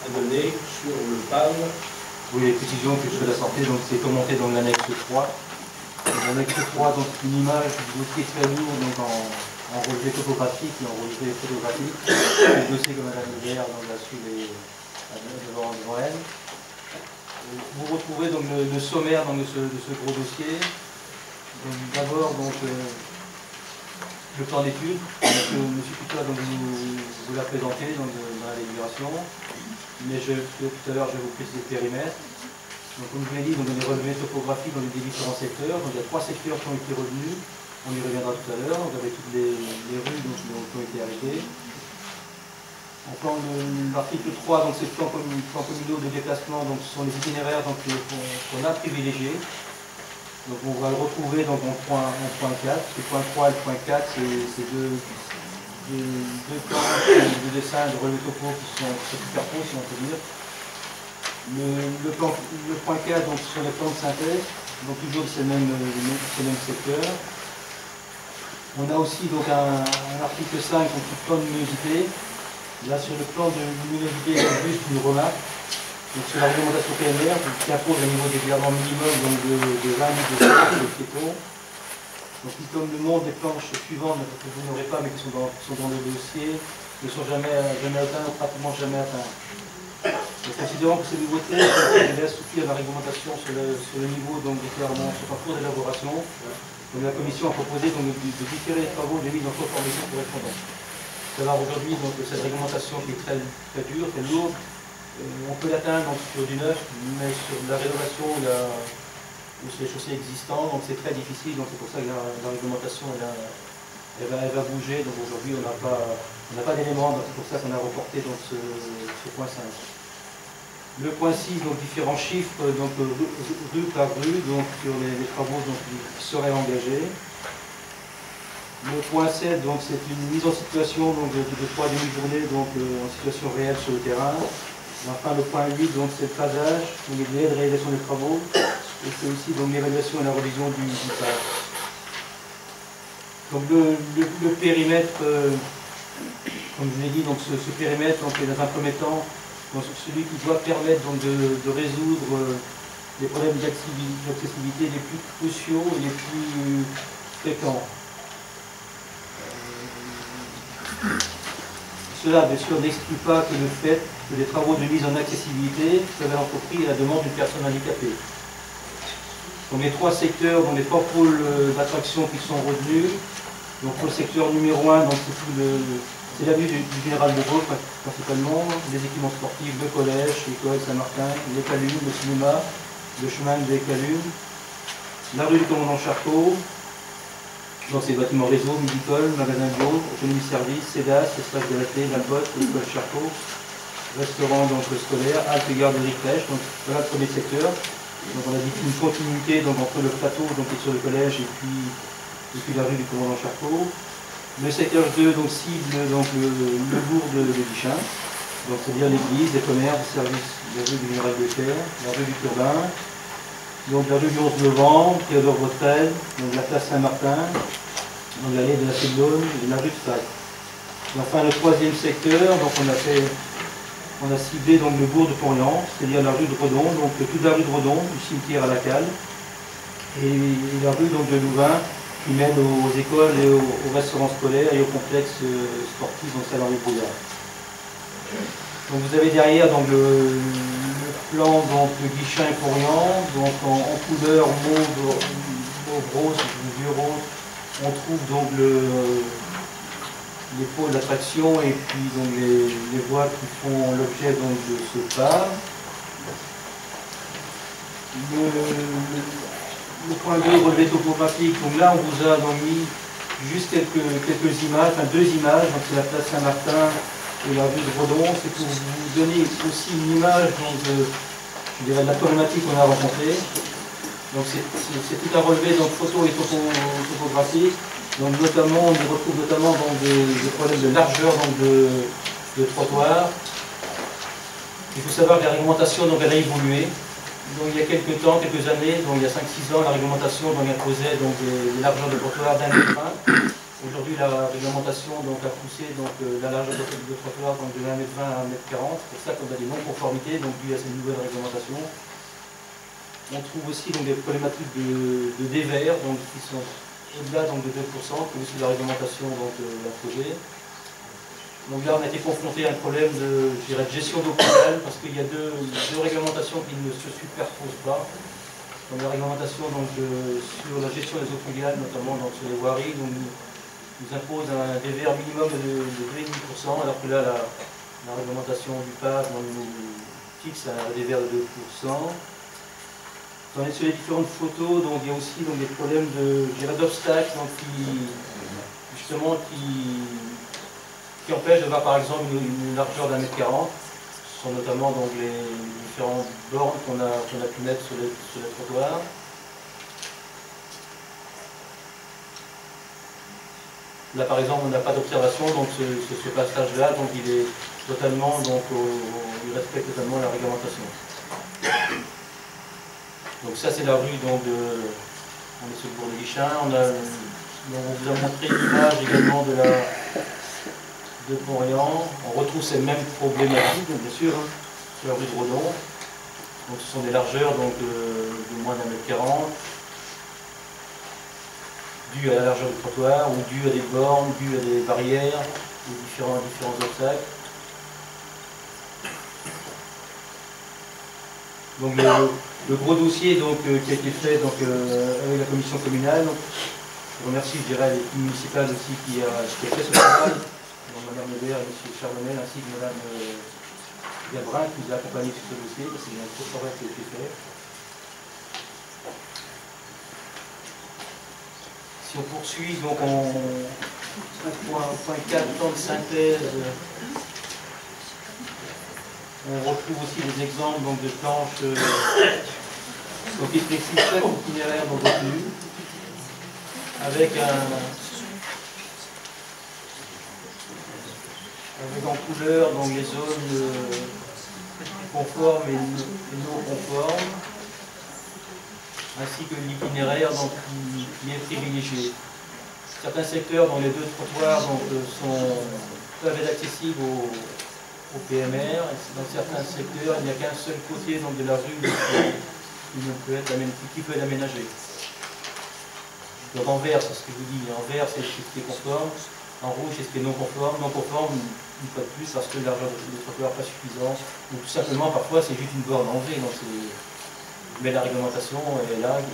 à donner sur le PAM. Oui, les précisions que je fais la donc c'est commenté dans l'annexe 3. L'annexe 3, donc une image du dossier très lourd donc en relevé topographique et en relevé photographique. Le dossier que Mme Hébert a su devant elle. Vous retrouvez donc le sommaire donc, de ce gros dossier. D'abord le plan d'études, M. Putois vous l'a présenté dans la délibération, mais tout à l'heure je vais vous préciser le périmètre. Donc, comme je vous l'ai dit, on a des relevés topographiques dans les différents secteurs. Donc, il y a 3 secteurs qui ont été revenus, on y reviendra tout à l'heure. Vous avez toutes les rues qui ont été arrêtées. Enfin, l'article 3, c'est le plan communaux de déplacement, donc ce sont les itinéraires qu'on a privilégiés. Donc on va le retrouver donc, en point 4. Le point 3 et le point 4, c'est deux plans de dessin de relevé topo qui se superposent, si on peut dire. Le point 4, donc, ce sont les plans de synthèse, donc toujours ces mêmes secteurs. On a aussi donc, un article 5, donc le plan de luminosité. Là, sur le plan de luminosité, il y a juste une remarque. Donc, sur la réglementation PMR, qui impose un niveau d'éclairement minimum donc de 20 litres de piétons. Donc, comme le monde des planches suivantes, que vous n'aurez pas, mais qui sont dans le dossier, ne sont jamais atteints ou pratiquement jamais atteints. Donc, considérant que ces nouveautés laissent souffrir la réglementation sur le niveau d'éclairement, sur en cours d'élaboration, la Commission a proposé donc, de différer les travaux de mise en conformité correspondante. Savoir aujourd'hui cette réglementation qui est très dure, très lourde, on peut l'atteindre sur du neuf, mais sur la rénovation ou sur les chaussées existantes, donc c'est très difficile, donc c'est pour ça que la réglementation elle va bouger, donc aujourd'hui on n'a pas d'éléments, c'est pour ça qu'on a reporté donc, ce point 5. Le point 6, donc différents chiffres, donc rue par rue, donc sur les travaux donc, qui seraient engagés. Le point 7, donc c'est une mise en situation donc, de 3 demi-journées donc en situation réelle sur le terrain. Et enfin le point 8, donc c'est le phasage, donc les délais de réalisation des travaux, et c'est aussi donc l'évaluation et la révision du phase. Donc le périmètre, comme je l'ai dit, donc ce périmètre donc, est dans un premier temps donc, celui qui doit permettre donc, de résoudre les problèmes d'accessibilité les plus cruciaux et les plus fréquents. Cela, bien sûr, n'exclut pas que le fait que les travaux de mise en accessibilité peuvent être entrepris à la demande d'une personne handicapée. Donc les 3 secteurs, donc les 3 pôles d'attraction qui sont retenus. Donc pour le secteur numéro 1, c'est la vue du Général de Gaulle principalement, les équipements sportifs, le collège, l'école Saint-Martin, les Calumes, le cinéma, le chemin des Calumes, la rue du Commandant Charcot. Donc c'est bâtiments réseau, Midicole, magasin bio, autonomie service, CEDAS, espace de la clé, la botte, l'école Charcot, restaurant donc scolaire, halte et garderie crèche, donc voilà le premier secteur. Donc on a dit une continuité donc, entre le plateau donc, qui est sur le collège et puis la rue du Commandant Charcot. Le secteur 2 donc, cible donc, le bourg de Guichin, donc c'est-à-dire l'église, les commerces, les services, la rue du Général de Cher, la rue du Turbin, donc la rue du 11 novembre, Théodore Botrel, donc la place Saint-Martin, donc l'allée de la Cédone et la rue de Sac. Enfin le 3e secteur, donc on a ciblé donc, le bourg de Pont-Riant, c'est-à-dire la rue de Redon, donc toute la rue de Redon, du cimetière à la Cale, et la rue donc, de Louvain, qui mène aux écoles et aux restaurants scolaires et aux complexes sportifs, donc ça dans les brouillards. Donc vous avez derrière donc, le plan de Guichin et Pont-Riant, donc en couleur mauve rose, vieux rose, on trouve donc les pôles d'attraction et puis donc les voies qui font l'objet de ce phare. Le point 2, relevé topographique, donc là on vous a donc mis juste quelques images, enfin 2 images, donc c'est la place Saint-Martin et la rue de Redon, c'est pour vous donner aussi une image donc, de la problématique qu'on a rencontrée. Donc c'est tout un relevé donc, photo et topographique. Donc notamment, on y retrouve notamment donc, des problèmes de largeur donc, de trottoir. Il faut savoir que la réglementation donc, elle a évolué. Donc, il y a quelques temps, quelques années, donc il y a 5-6 ans, la réglementation donc, imposait donc, des largeurs de trottoir d'1,20 m. Aujourd'hui, la réglementation donc, a poussé donc, la largeur de trottoir donc, de 1,20 m à 1,40 m. C'est pour ça qu'on a des non-conformités donc, dues à ces nouvelles réglementations. On trouve aussi donc, des problématiques de dévers donc, qui sont au-delà donc, de 2%, qui est aussi la réglementation donc, imposée. Donc là, on a été confronté à un problème de gestion d'eau pluviale parce qu'il y a deux réglementations qui ne se superposent pas. Donc, la réglementation donc, sur la gestion des eaux pluviales, notamment donc, sur les voiries, donc, nous impose un dévers minimum de 2,5%, alors que là, la réglementation du PAS nous fixe un dévers de 2%. On est sur les différentes photos, donc il y a aussi donc, des problèmes d'obstacles qui empêchent de voir par exemple une largeur d'1,40 m. Ce sont notamment donc, les différentes bornes qu'on a pu mettre sur les trottoirs. Là par exemple on n'a pas d'observation, donc ce passage-là, donc il est totalement, donc il respecte totalement la réglementation. Donc ça c'est la rue donc on est sur le bourg de Guichin. On vous a montré l'image également de Pont-Réan. On retrouve ces mêmes problématiques, bien sûr, hein, sur la rue de Redon. Donc ce sont des largeurs donc, de moins d'1,40 m. Dû à la largeur du trottoir, ou dû à des bornes, dû à des barrières, ou différents obstacles. Donc le gros dossier donc, qui a été fait donc, avec la commission communale, donc, je remercie l'équipe municipale aussi qui a fait ce travail, donc, Mme Lebert et M. Charbonnel, ainsi que Mme Gabrin qui nous a accompagnés sur ce dossier, parce qu'il y a un gros travail qui a été fait. Si on poursuit, donc on point 4, temps de synthèse, on retrouve aussi des exemples donc, de planches donc, qui précisent chaque itinéraire donc, retenu, avec en couleur donc, les zones conformes et non conformes, ainsi que l'itinéraire qui est privilégié. Certains secteurs dont les deux trottoirs donc, peuvent être accessibles au PMR. Dans certains secteurs, il n'y a qu'un seul côté donc, de la rue qui peut être aménagé. Donc en vert, c'est ce que je vous dis, en vert c'est ce qui est conforme, en rouge c'est ce qui est non conforme. Non conforme, une fois de plus, parce que l'argent du trottoir n'est pas suffisant, ou tout simplement parfois c'est juste une borne enlevée. Mais la réglementation elle est là, et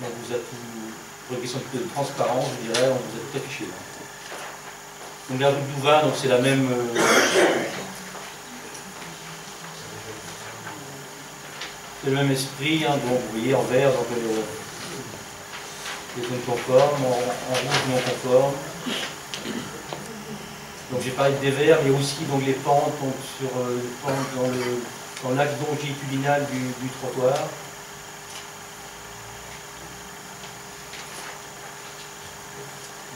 on vous a tout, pour une question de transparence, je dirais, on vous a tout affiché. Donc la rue de Louvain, c'est la même. C'est le même esprit, hein, donc vous voyez en vert, donc, les zones conformes, en rouge non conformes. Donc j'ai parlé de dévers, il y a aussi donc, les pentes donc, dans l'axe longitudinal du trottoir.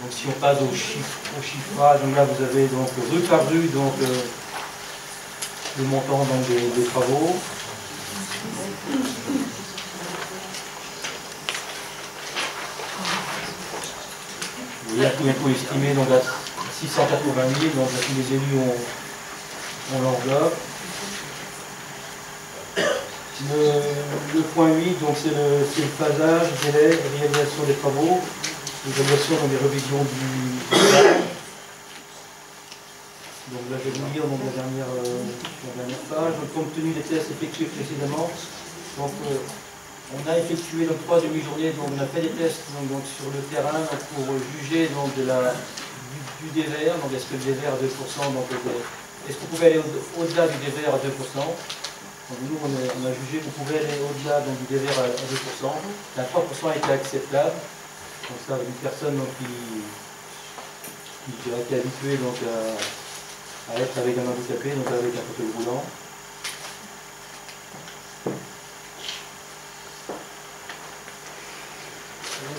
Donc si on passe au chiffrage, donc là vous avez donc rue par rue donc, le montant donc, des travaux. Il y a un coût estimé donc, à 680 000, donc là, tous les élus ont l'enveloppe. Le point 8, donc c'est le phasage, délai, réalisation des travaux, l'évaluation des révisions du donc là je vais vous lire donc, la dernière page. Donc, compte tenu des tests effectués précédemment, donc, on a effectué donc, 3 demi-journées, donc on a fait des tests donc, sur le terrain donc, pour juger donc, du dévers. Donc est-ce que le dévers à 2%, est-ce qu'on pouvait aller au-delà du dévers à 2%? Donc, nous on a jugé qu'on pouvait aller au-delà du dévers à 2%. La 3% était acceptable. Donc ça avec une personne donc, qui a été habituée donc, à être avec un handicapé, donc avec un fauteuil roulant.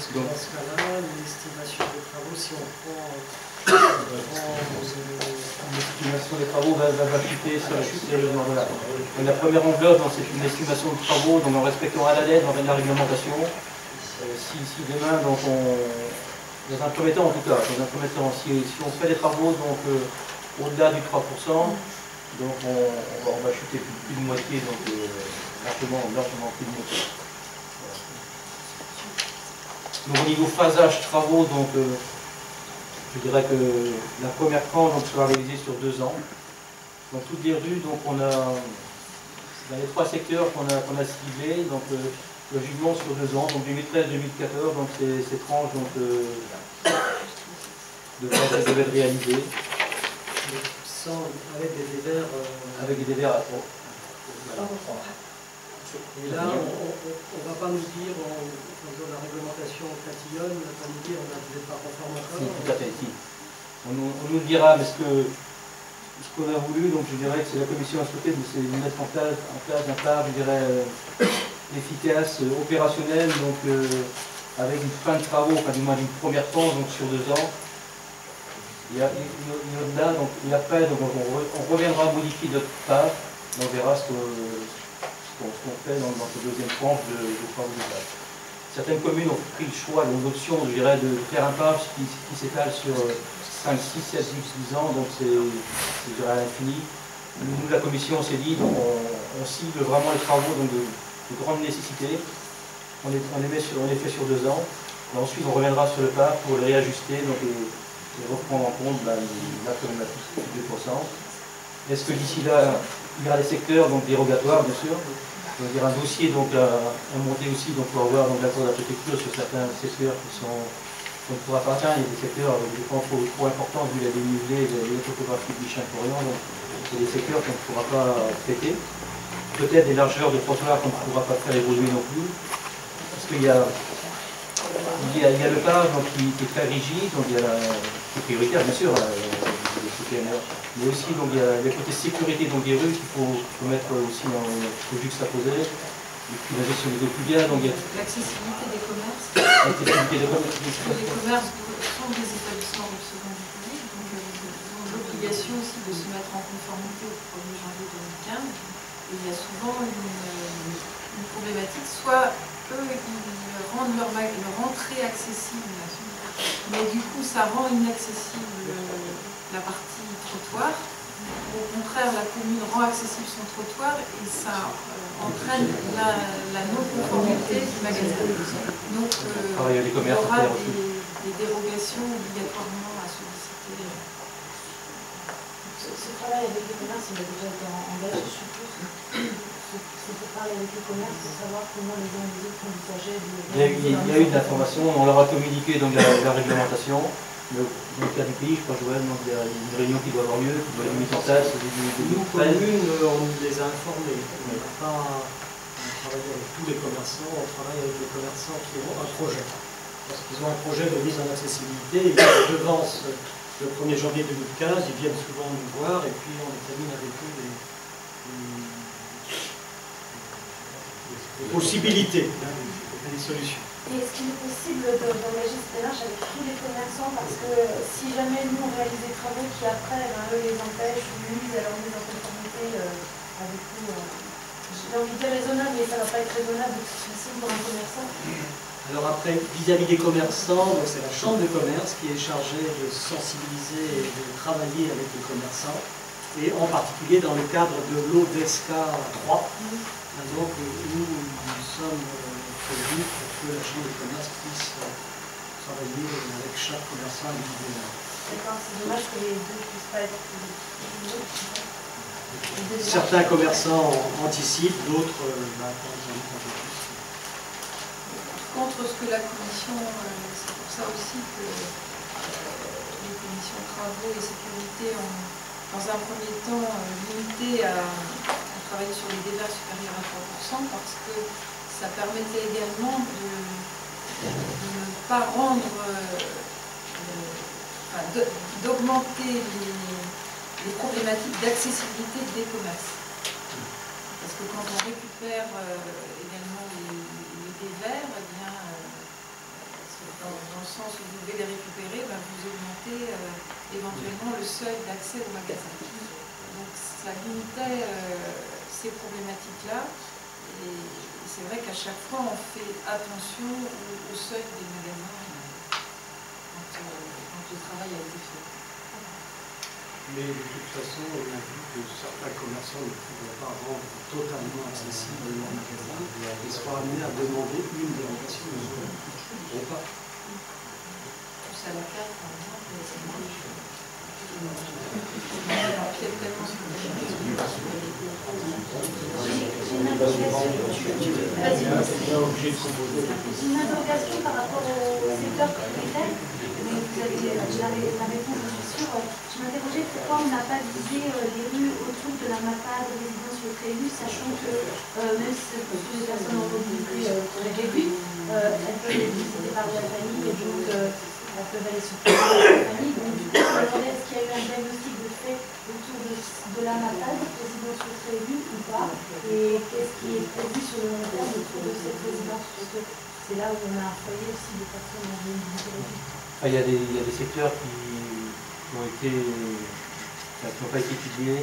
Dans ce cas-là, l'estimation des travaux, si on prend l'estimation des travaux va chuter sérieusement. Voilà. Donc, la première enveloppe, c'est une estimation de travaux, donc en respectant à la lettre la réglementation. Si demain donc, Dans un premier temps, en tout cas, si on fait des travaux donc au-delà du 3%, donc on va chuter plus de moitié, donc largement plus de moitié. Voilà. Donc au niveau phasage travaux, donc je dirais que la première tranche donc, sera réalisée sur 2 ans. Donc toutes les rues, donc on a dans les 3 secteurs qu'on a ciblés, donc logiquement sur 2 ans, donc 2013-2014, donc ces tranches donc, devaient être réalisées. Avec des dévers. Avec des dévers à trop. Et là, on ne va pas nous dire, en faisant la réglementation tatillonne, on ne va pas nous dire, on n'est pas conforme encore. Si, tout à fait, si. On nous dira, mais ce qu'on a voulu, donc je dirais que c'est la commission a souhaité, c'est de mettre en place un cadre, je dirais, efficace, opérationnel, donc avec une fin de travaux, enfin du moins d'une première tranche, donc sur 2 ans. Il y a au-delà, donc et après, donc, on reviendra à modifier notre phase, on verra ce qu'on fait dans cette deuxième tranche de travaux de base. Certaines communes ont pris le choix, l'option, je dirais, de faire un page qui s'étale sur 5, 6, 7, 10 ans, donc c'est je dirais à l'infini. Nous, la commission, s'est dit, donc on cible vraiment les travaux donc, de grande nécessité. On les fait sur 2 ans. Et ensuite, on reviendra sur le page pour les réajuster. Donc, et reprendre en compte la problématique du 2%. Est-ce que d'ici là, il y aura des secteurs donc, dérogatoires, bien sûr. Il y aura un dossier donc, à monter aussi donc, pour avoir l'accord de la préfecture sur certains secteurs qu'on ne pourra pas atteindre. Il y a des secteurs avec des pans trop importants vu la dénivelée et la topographie du Bichin-Orient. Donc, c'est des secteurs qu'on ne pourra pas traiter. Peut-être des largeurs de trottoirs qu'on ne pourra pas faire évoluer non plus. Parce qu'il y a le page donc, qui est très rigide, donc il y a qui est prioritaire bien sûr, mais aussi donc, il y a les côtés sécurité donc, des rues qu'il faut mettre aussi faut juxtaposer. Et puis la gestion des eaux pluviales. L'accessibilité des commerces. L'accessibilité des commerces. Parce que les commerces sont des établissements de seconde public, donc ils ont l'obligation aussi de se mettre en conformité au 1er janvier 2015. Et il y a souvent une problématique, soit eux, ils rendent leur rentrée accessible, mais du coup, ça rend inaccessible la partie trottoir. Au contraire, la commune rend accessible son trottoir et ça entraîne la non-conformité du magasin. Donc, il y aura des dérogations obligatoirement à solliciter. Ce travail avec les commerces, il a déjà été engagé, je suppose. C'est pour parler avec les commerces, pour savoir comment les uns et les autres envisageaient de... Il y a eu de l'information, on leur a communiqué donc, la réglementation. Dans le cas du pays, je crois, Joël, donc, il y a une réunion qui doit avoir lieu, qui doit être mise en place. Nous, communes, on les a informés. On n'a pas travaillé avec tous les commerçants, on travaille avec les commerçants qui ont un projet. Parce qu'ils ont un projet de mise en accessibilité, ils devancent le 1er janvier 2015, ils viennent souvent nous voir et puis on examine avec eux les possibilités, des solutions. Et est-ce qu'il est possible d'engager cette démarche avec tous les commerçants? Parce que si jamais nous on réalise des travaux qui après, eux les empêchent ou nuisent à leur mise en conformité avec nous, j'ai envie de dire raisonnable, mais ça ne va pas être raisonnable ou difficile pour un commerçant. Alors après, vis-à-vis des commerçants, c'est la chambre de commerce qui est chargée de sensibiliser et de travailler avec les commerçants, et en particulier dans le cadre de l'ODESCA 3, donc où nous sommes prévus pour que la chambre de commerce puisse travailler avec chaque commerçant individuellement. D'accord, c'est dommage que les deux ne puissent pas être certains commerçants anticipent, d'autres attendent un peu plus. Contre ce que la commission, c'est pour ça aussi que les commissions travaux et sécurité ont, dans un premier temps, limité à travailler sur les dévers supérieurs à 3%, parce que ça permettait également de ne pas rendre, d'augmenter les problématiques d'accessibilité des commerces. Parce que quand on récupère également les dévers, eh bien, dans le sens où vous devez les récupérer, ben, vous augmentez éventuellement le seuil d'accès au magasin. Donc ça limitait ces problématiques-là. Et c'est vrai qu'à chaque fois, on fait attention au seuil des magasins en le travail a été fait. Mais de toute façon, on a vu que certains commerçants ne pouvaient pas rendre totalement accessible leur magasin et seront amenés à demander une dérogation. Ils ne pourront pas. Tous à la carte, par exemple, c'est moins de choses. J'ai une interrogation par rapport au secteur propriétaire. Vous avez la réponse, je suis sûre. Je m'interrogeais pourquoi on n'a pas visé les rues autour de la MAPA de résidence Le Créus, sachant que même si ce sont des personnes en mobilité très réduite, elles peuvent être visitées par la famille et donc elles peuvent aller sur la famille. Donc du coup, je me demandais est-ce qu'il y a eu un diagnostic de fait autour de la MAPA de résidence Le Créus ou pas, et qu'est-ce qui est prévu sur le long terme autour de cette résidence, parce que c'est là où on a un foyer aussi de personnes en mobilité réduite. Il y a des secteurs qui n'ont pas été étudiés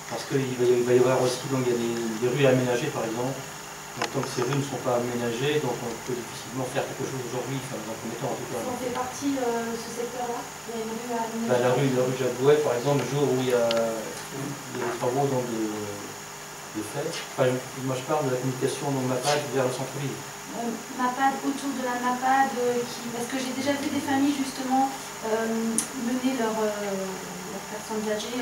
parce qu'il va y avoir aussi donc, il y a des rues à aménager par exemple. Donc tant que ces rues ne sont pas aménagées, donc on peut difficilement faire quelque chose aujourd'hui, enfin, dans un premier temps en tout cas. Ça fait partie ce secteur-là? Il y a une rue à aménager? La rue Jacques-Bouet par exemple, le jour où il y a des travaux donc, de fait. Enfin, moi je parle de la communication dans MAPAD vers le centre-ville. MAPAD, autour de la MAPAD, parce que j'ai déjà vu des familles justement mener leurs personnes âgées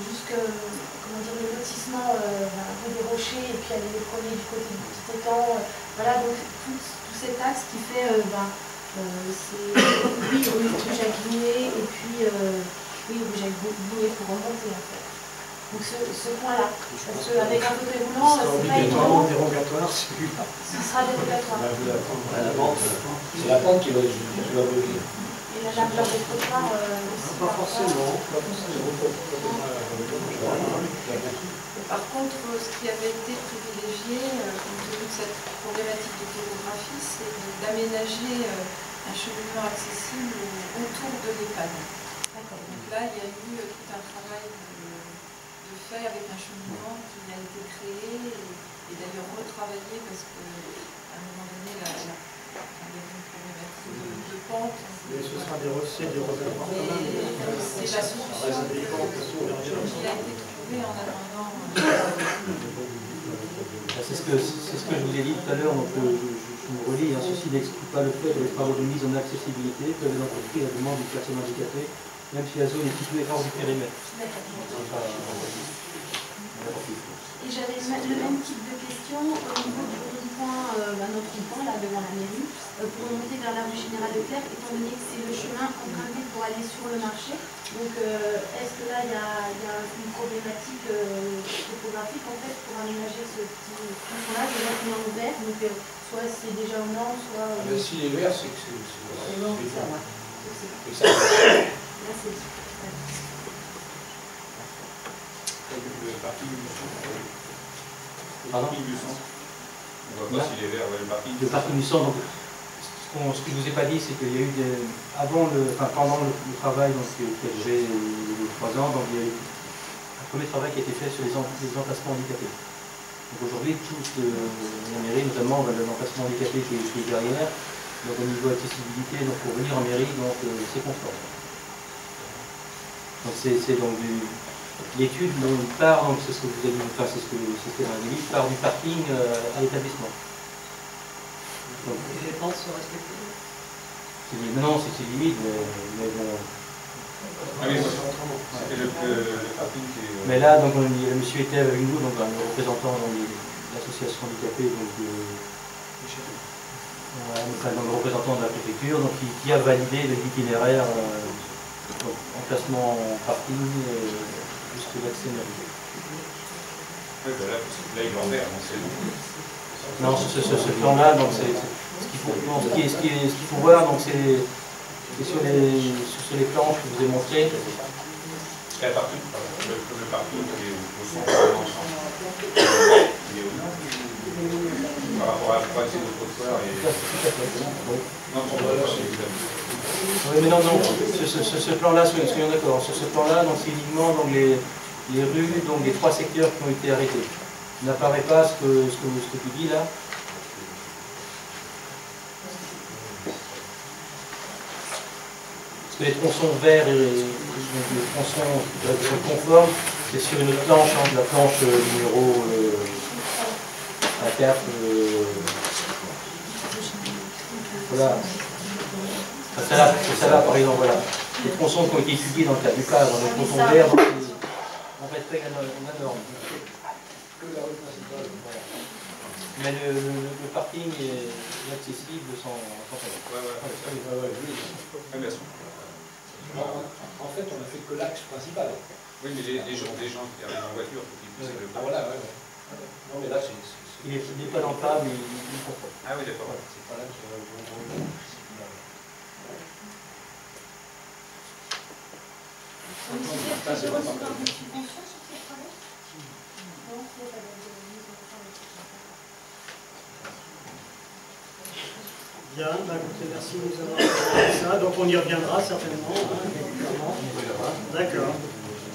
jusqu'au le lotissement rue des Rochers et puis aller les premiers du côté du petit étang. Voilà, donc tout cet axe qui fait, c'est oui, rue Jacques Bouet et puis oui, rue Jacques Bouet pour remonter en fait. Donc ce point-là, parce qu'avec un fauteuil roulant, c'est pas évident. Dérogatoire, celui-là. Ce sera dérogatoire. C'est la pente qui va bloquer. Et la largeur des trottoirs aussi. Pas forcément. Par contre, ce qui avait été privilégié, compte tenu de cette problématique de topographie, c'est d'aménager un cheminement accessible autour de l'EHPAD. Donc là, il y a eu tout un travail de fait avec un cheminement qui a été créé et d'ailleurs retravaillé parce qu'à un moment donné, il y avait une problématique de pente. Mais ce sera des recettes, des regards. C'est la solution qui a été trouvée en attendant. C'est ce que je vous ai dit tout à l'heure, donc je me relis, hein, ceci n'exclut pas le fait que les travaux de mise en accessibilité peuvent être entrepris à la demande d'une personne handicapée, même si la zone est située hors du périmètre. Et j'avais le même type de question au niveau du rond-point, notre rond-point là devant la mairie, pour monter vers la rue Générale Leclerc, étant donné que c'est le chemin emprunté pour aller sur le marché. Donc est-ce que là il y a une problématique topographique en fait pour aménager ce petit point-là, déjà qu'il est ouvert, donc soit c'est déjà aux normes, soit. S'il est vert, c'est que c'est bon. C'est ça. Là c'est. Le parking Pardon ? du centre. On ne voit pas s'il est vert, le parking. Le parking du centre, donc, ce que je ne vous ai pas dit, c'est qu'il y a eu pendant le travail donc, qui a duré 3 ans, donc, il y a eu un premier travail qui a été fait sur les emplacements handicapés. Donc aujourd'hui, toute la mairie, notamment l'emplacement handicapé qui est derrière, donc au niveau accessibilité, donc pour venir en mairie, donc c'est conforme. Donc c'est donc l'étude part, donc c'est ce que vous avez dit, enfin c'est ce que dans le livre, part du parking à l'établissement. Les dépenses sont respectées. Non, c'est limite, mais bon. Ah oui, c'était le parking qui est. Mais là, donc, le monsieur était avec nous, donc un représentant de l'association handicapée, donc le représentant de la préfecture, donc qui a validé l'itinéraire emplacement parking jusqu'à l'accès mairie. Oui, ben là, il est en vert, donc c'est bon. Non, ce plan-là, donc c'est ce qu'il faut voir, donc c'est sur les planches que je vous ai montrées. Le parking qui est au centre, il est au nord. Par rapport à la accès de trottoir et. Non, oui, mais non, ce plan-là, soyons d'accord, sur ce plan-là, c'est uniquement donc, les rues, donc les 3 secteurs qui ont été arrêtés. Il n'apparaît pas ce que tu dis là. que les tronçons verts et les tronçons conformes, c'est sur une planche, hein, de la planche numéro 4. Voilà. C'est ça là, par exemple, voilà. Les tronçons qui ont été étudiés dans le cadre du cadre, les tronçons verts, on respecte la norme. Voilà. Mais le parking est accessible sans problème. Bien sûr. En fait, on a fait que l'axe principal. Oui, mais les gens qui arrivent en voiture, qui puissent le Ah voilà, ouais. Non, mais là, c'est... Il n'est pas dans le table, il est conforme. Ah oui, d'accord. C'est pas là qu'il y a Vous avez reçu par des subventions sur ces travaux? Non, il n'y a pas de mise en forme. Bien, bah, écoutez, merci de nous avoir fait ça. Donc on y reviendra certainement, hein, régulièrement. D'accord.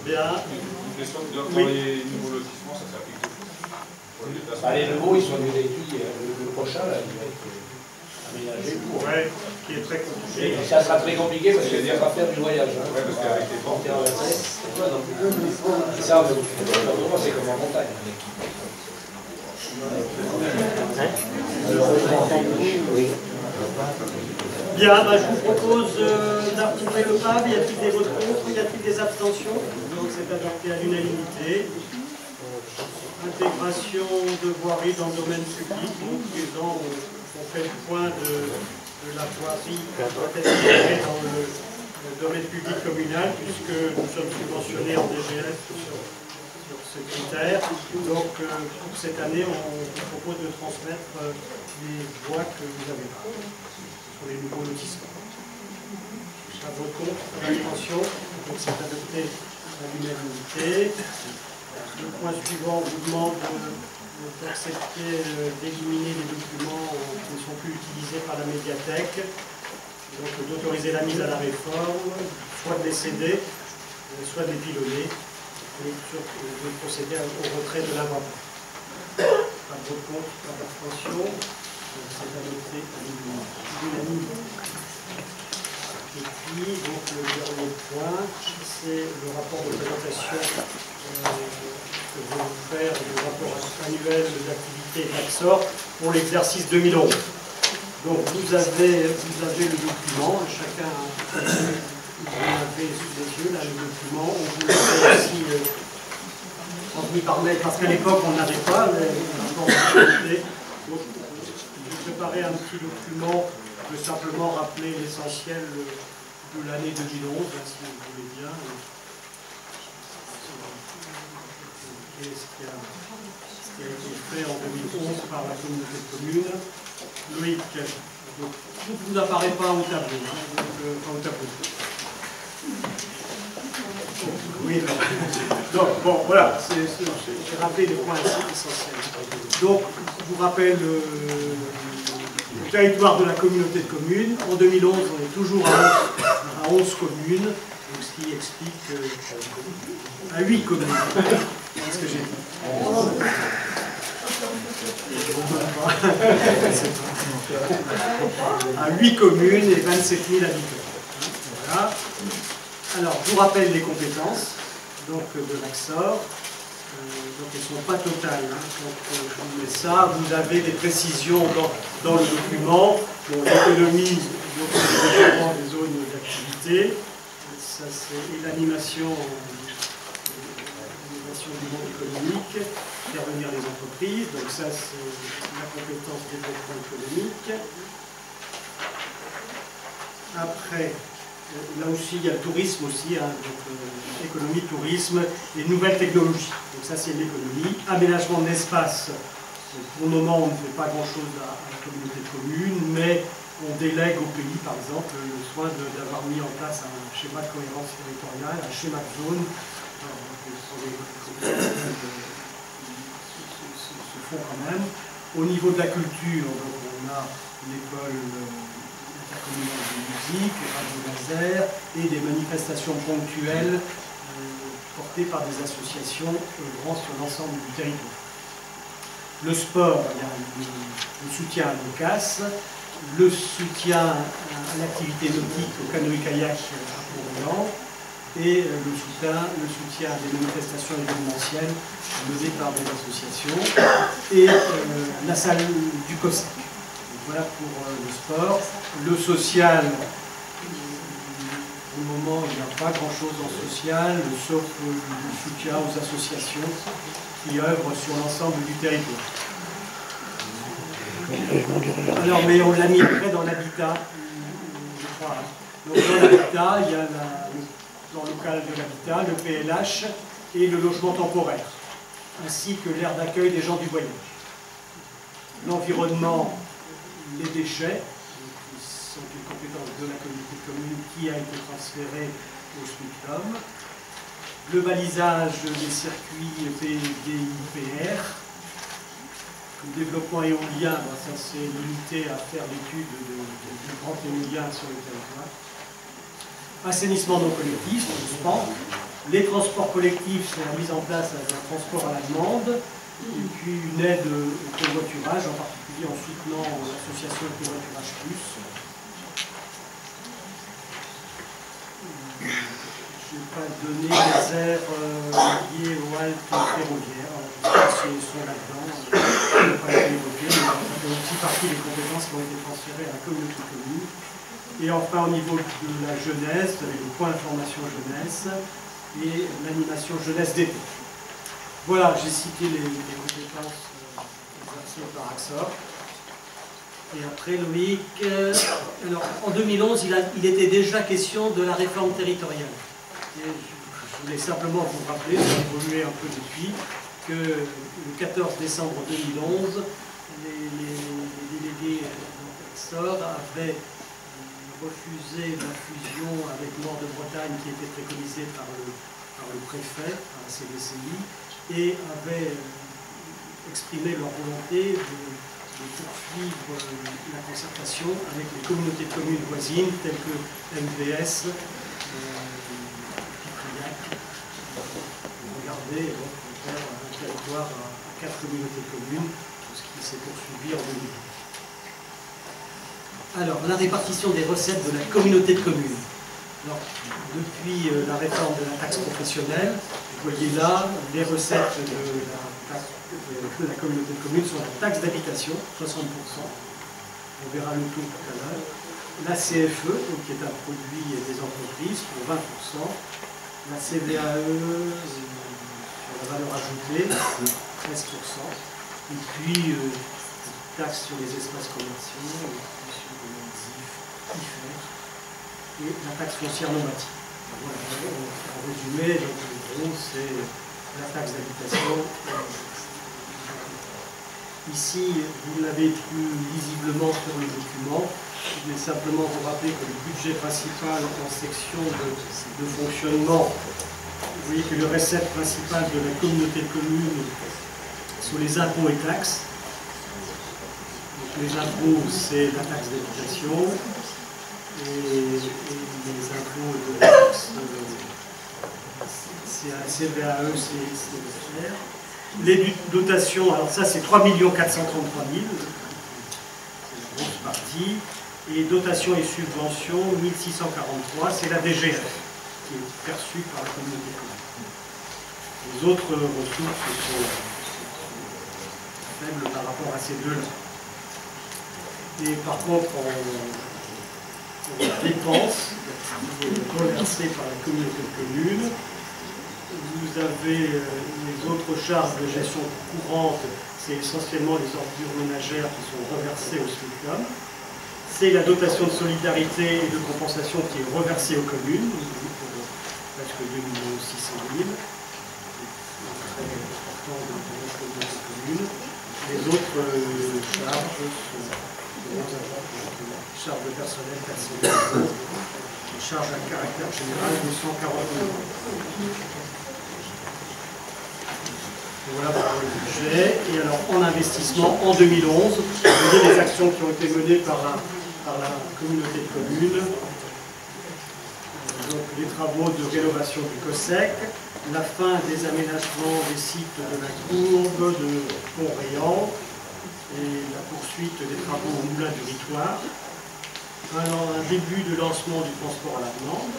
Bien. Dans les nouveaux lotissements, ça s'applique de fou. Pour le déplacement. Les nouveaux, ils sont déjà étudiés. Le prochain, là, il va être aménagé pour... Ouais, qui est très compliqué. Et ça sera très compliqué parce qu'il va pas faire du voyage. Hein. Ouais, parce qu'avec les portes, ça, c'est comme en montagne. Bien, bah, je vous propose d'approuver le PAB. Y a-t-il des votes contre? Y a-t-il des abstentions? Donc c'est adopté à l'unanimité. Intégration de voirie dans le domaine public. Donc tous les ans, on fait le point de la voirie qui doit être intégrée dans le domaine public communal, puisque nous sommes subventionnés en DGF sur ce critère. Donc pour cette année, on vous propose de transmettre les voies que vous avez là, sur les nouveaux lotissements. À vos comptes, à l'attention, donc c'est adopté à l'unanimité. Le point suivant, on vous demande d'accepter d'éliminer les documents qui ne sont plus utilisés par la médiathèque, donc d'autoriser la mise à la réforme, soit de les céder, soit de les pilonner, et de procéder au retrait de la vente. Pas de compte, pas d'abstention, c'est adopté à l'unanimité. Et puis, donc, le dernier point, c'est le rapport de présentation que je vais vous faire, le rapport annuel d'activité d'Axor pour l'exercice 2011. Donc, vous avez le document, chacun, vous l'avez sous les yeux, là, le document. On vous l'avait aussi transmis par mail, parce qu'à l'époque, on n'avait pas le rapport d'activité. Donc, j'ai préparé un petit document. Je peux simplement rappeler l'essentiel de l'année 2011, hein, si vous voulez bien. Et ce qui a été fait en 2011 par la communauté de communes. Loïc, donc, vous n'apparaît pas au tableau. Hein, pas au tableau. Oui, donc, bon, voilà, j'ai rappelé les points essentiels. Donc, je vous rappelle le territoire de la communauté de communes. En 2011, on est toujours à 11 communes, donc ce qui explique à 8 communes. C'est ce que j'ai dit. À 8 communes et 27 000 habitants. Voilà. Alors, je vous rappelle les compétences donc, de l'Axor. Donc elles ne sont pas totales. Hein. Donc, je vous mets ça. Vous avez des précisions dans le document. Bon, l'économie, donc c'est le développement des zones d'activité. Ça, c'est l'animation du monde économique, faire venir les entreprises. Donc ça, c'est la compétence développement économique. Après, là aussi, il y a le tourisme aussi, hein, donc, économie, tourisme et nouvelles technologies. Donc ça, c'est l'économie. Aménagement de l'espace. Pour le moment, on ne fait pas grand-chose à la communauté de communes, mais on délègue au pays, par exemple, le soin d'avoir mis en place un schéma de cohérence territoriale, un schéma de zone. Alors, se font quand même. Au niveau de la culture, donc, on a l'école intercommunale de musique, Radio Laser, et des manifestations ponctuelles portées par des associations œuvrant sur l'ensemble du territoire. Le sport, il y a le soutien à l'OCAS, le soutien à l'activité nautique, au canoë-kayak à Pont-Royal, et le soutien à des manifestations événementielles menées par des associations, et la salle du COSEC. Voilà pour le sport. Le social, pour le moment, il n'y a pas grand-chose en social, sauf le soutien aux associations qui œuvrent sur l'ensemble du territoire. Alors, mais on l'a mis après dans l'habitat, je crois. Donc, dans l'habitat, il y a le plan local de l'habitat, le PLH et le logement temporaire, ainsi que l'aire d'accueil des gens du voyage. L'environnement, les déchets, qui sont une compétence de la communauté de communes qui a été transférée au SMICTOM. Le balisage des circuits PDIPR. Le développement éolien, ça c'est limité à faire l'étude du grand éolien sur le territoire. Assainissement non collectif, SPAN. Les transports collectifs, c'est la mise en place d'un transport à la demande. Et puis une aide au covoiturage, en particulier en soutenant l'association Covoiturage Plus. Je ne vais pas donner les aires liées aux haltes ferroviaires. Ils sont là-dedans. Je ne vais pas les évoquer, mais ça fait aussi partie des compétences qui ont été transférées à la communauté commune. Et enfin, au niveau de la jeunesse, avec le point d'information jeunesse et l'animation jeunesse d'été. Voilà, j'ai cité les compétences exercées par AXOR. Et après, Loïc, alors, en 2011, il était déjà question de la réforme territoriale. Et je voulais simplement vous rappeler, ça a évolué un peu depuis, que le 14 décembre 2011, les délégués d'AXOR avaient refusé la fusion avec Nord de Bretagne qui était préconisée par le préfet, par la CDCI, et avaient exprimé leur volonté de poursuivre la concertation avec les communautés de communes voisines telles que MVS, Pipriac. Regardez, donc, on fait un territoire à 4 communautés de communes, ce qui s'est poursuivi en 2000. Alors, la répartition des recettes de la communauté de communes. Alors, depuis la réforme de la taxe professionnelle, vous voyez là, les recettes de la communauté de communes sont la taxe d'habitation, 60%. On verra le taux tout à l'heure. La CFE, qui est un produit des entreprises, pour 20%. La CVAE, sur la valeur ajoutée, 13%. Et puis, taxe sur les espaces commerciaux, sur les IFER, et la taxe foncière normative. Voilà, en résumé, donc, le gros, c'est la taxe d'habitation. Ici, vous l'avez plus lisiblement sur le document. Je vais simplement vous rappeler que le budget principal en section de fonctionnement, vous voyez que les recettes principales de la communauté de communes sont les impôts et taxes. Donc, les impôts, c'est la taxe d'habitation, et les impôts de taxes, c'est la CVAE, c'est le CR. Les dotations, alors ça c'est 3 433 000, c'est la grosse partie, et dotations et subventions, 1643, c'est la DGF, qui est perçue par la communauté de communes. Les autres ressources sont faibles par rapport à ces deux-là. Et par contre, en dépenses reversées par la communauté de communes, vous avez les autres charges de gestion courante, c'est essentiellement les ordures ménagères qui sont reversées au SMICTOM. C'est la dotation de solidarité et de compensation qui est reversée aux communes, pour presque 2 600 000. C'est très important de reconnaître les communes. Les autres charges sont charges de personnel 400 000 €, charges à caractère général 240 000 €. Voilà pour le budget. Et alors en investissement, en 2011, vous voyez les actions qui ont été menées par la communauté de communes. Donc les travaux de rénovation du COSEC, la fin des aménagements des sites de la Courbe, de Pont-Réan, et la poursuite des travaux au Moulin du Ritoire, un début de lancement du transport à la demande,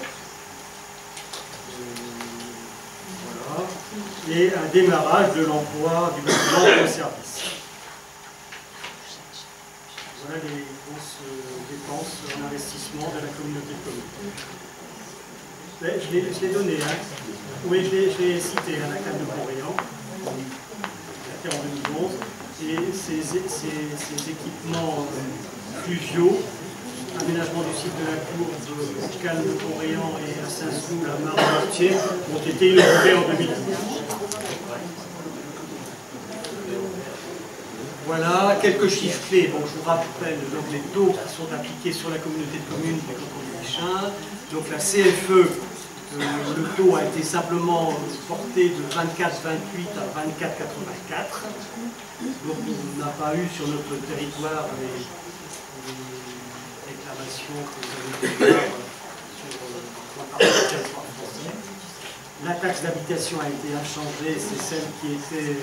voilà, et un démarrage de l'emploi du bâtiment au service. Voilà les grosses dépenses en investissement de la communauté de communes. Je l'ai donné, hein. Oui, je l'ai cité, la CAN de Pont-Réan, en 2011, et ces équipements fluviaux, aménagement du site de la cour, Cannes de Pont-Réan et à Saint-Sou, la mare de Mortier, ont été inaugurés en 2012. Voilà, quelques chiffres clés. Bon, je vous rappelle donc les taux qui sont appliqués sur la communauté de communes du canton du Vichin. Donc la CFE, le taux a été simplement porté de 24,28 à 24,84. Donc on n'a pas eu sur notre territoire les déclarations que vous avez pu faire sur le territoire français. La taxe d'habitation a été inchangée, c'est celle qui était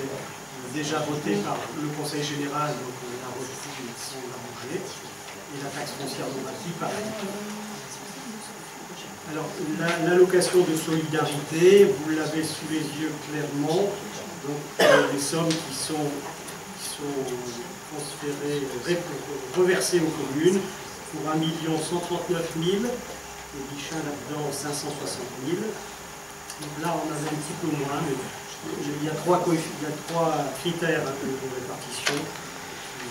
déjà votée par le Conseil général, donc on l'a repris sans la bouger. Et la taxe foncière non bâtie, pareil. Alors, l'allocation de solidarité, vous l'avez sous les yeux clairement, donc les sommes qui sont transférées, reversées aux communes pour 1 139 000, et Bichin là-dedans 560 000. Donc là, on avait un petit peu moins, mais il y a trois critères de répartition qui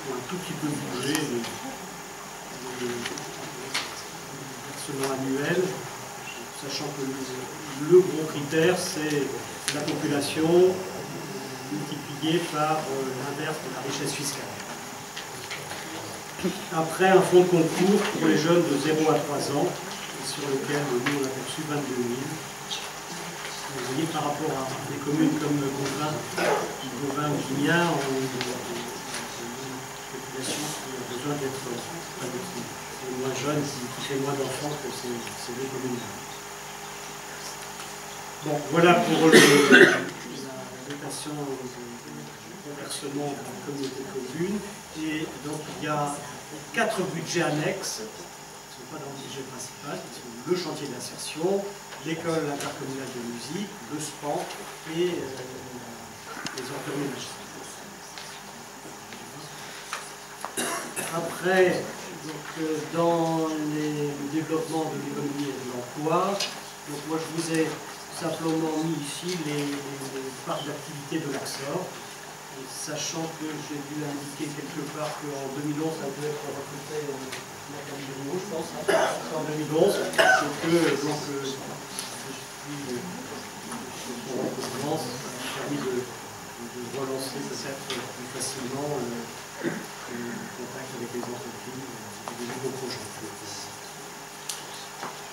ont un tout petit peu bougé. Le versement annuel, sachant que le gros critère, c'est la population multipliée par l'inverse de la richesse fiscale. Après, un fonds de concours pour les jeunes de 0 à 3 ans, sur lequel nous on a perçu 22 000. Vous voyez, par rapport à des communes comme Gauvin ou Gignan, on a une population qui a besoin d'être moins jeune, qui fait moins d'enfants que ces deux communes-là. Bon, voilà pour la dotation de versement de la communauté de communes. Et donc il y a 4 budgets annexes, qui ne sont pas dans le budget principal, qui sont le chantier d'insertion, l'école intercommunale de musique, le SPAN et les ordres ménagers. Après, donc, dans les développements de l'économie et de l'emploi, donc moi je vous ai simplement mis ici les parts d'activité de l'AXOR, sachant que j'ai dû indiquer quelque part qu'en 2011 ça devait être recruté je pense, en 2011, c'est que donc, ça a permis de relancer peut-être plus facilement le contact avec les entreprises et des nouveaux projets.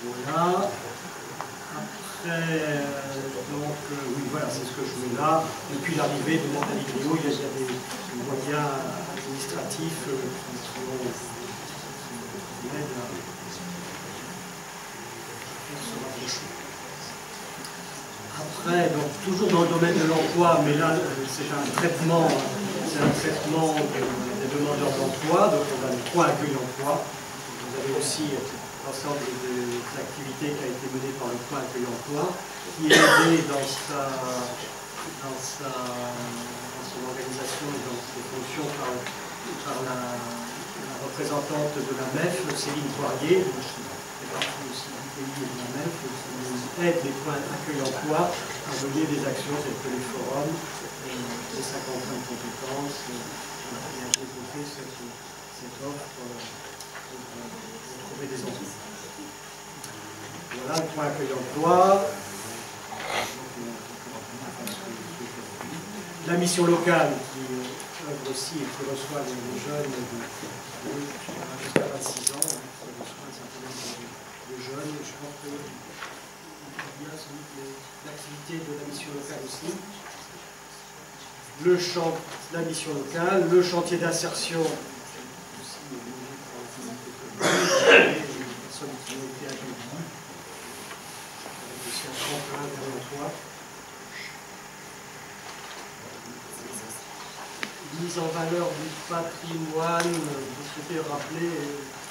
Voilà. Après, donc, oui, voilà, c'est ce que je mets là. Depuis l'arrivée de Nathalie Griot, il y a des moyens administratifs qui aident à faire ce rapprochement. Après, donc, toujours dans le domaine de l'emploi, mais là, c'est un traitement des demandeurs d'emploi, donc on a le point accueil emploi. Vous avez aussi l'ensemble des activités qui a été menée par le point accueil emploi, qui est aidé dans son organisation et dans ses fonctions par la représentante de la MEF, Céline Poirier, qui fait partie aussi du pays et de la MEF, qui aide les points accueil emploi à mener des actions telles que les forums, les 50 points de compétences, et à développer cette offre pour trouver des emplois. Voilà le point accueil emploi. La mission locale qui œuvre aussi et qui reçoit les jeunes jusqu'à 26 ans, qui reçoit un certain nombre de jeunes. Je pense qu'il y a sans doute l'activité de la mission locale aussi. Le champ de la mission locale, le chantier d'insertion aussi les personnes qui ont été accueillies, avec aussi un tremplin vers l'emploi. mise en valeur du patrimoine, je souhaitais rappeler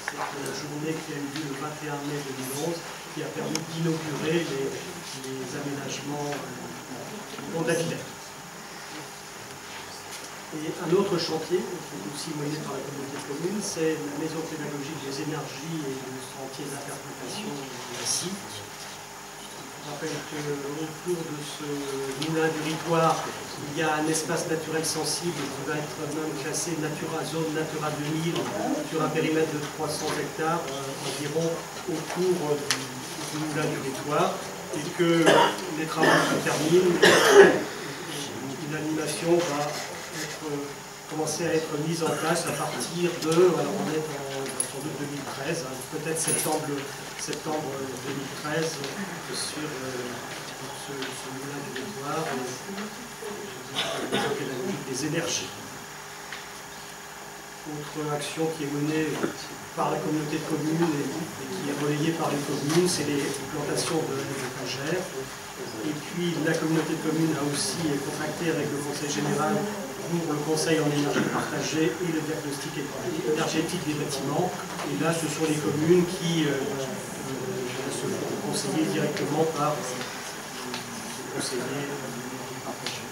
cette journée qui a eu lieu le 21 mai 2011, qui a permis d'inaugurer les aménagements du pont de la Villette. Et un autre chantier, qui est aussi mené par la communauté de communes, c'est la maison pédagogique des énergies et le chantier d'interprétation de la CIC. Je rappelle qu'autour de ce moulin du Ritoire, il y a un espace naturel sensible qui va être même classé zone Natura 2000 sur un périmètre de 300 hectares environ autour du moulin du Ritoire, et que les travaux se terminent, l'animation va commencer à être mise en place à partir de, alors on est sans doute 2013, hein, peut-être septembre 2013, sur ce moulin du Ritoire, la maison pédagogique des énergies. Autre action qui est menée par la communauté de communes et qui est relayée par les communes, c'est les plantations de étagères. Et puis la communauté de communes a aussi contracté avec le Conseil général pour le conseil en énergie partagée et le diagnostic énergétique des bâtiments. Et là, ce sont les communes qui se font conseiller directement par les conseillers partagés.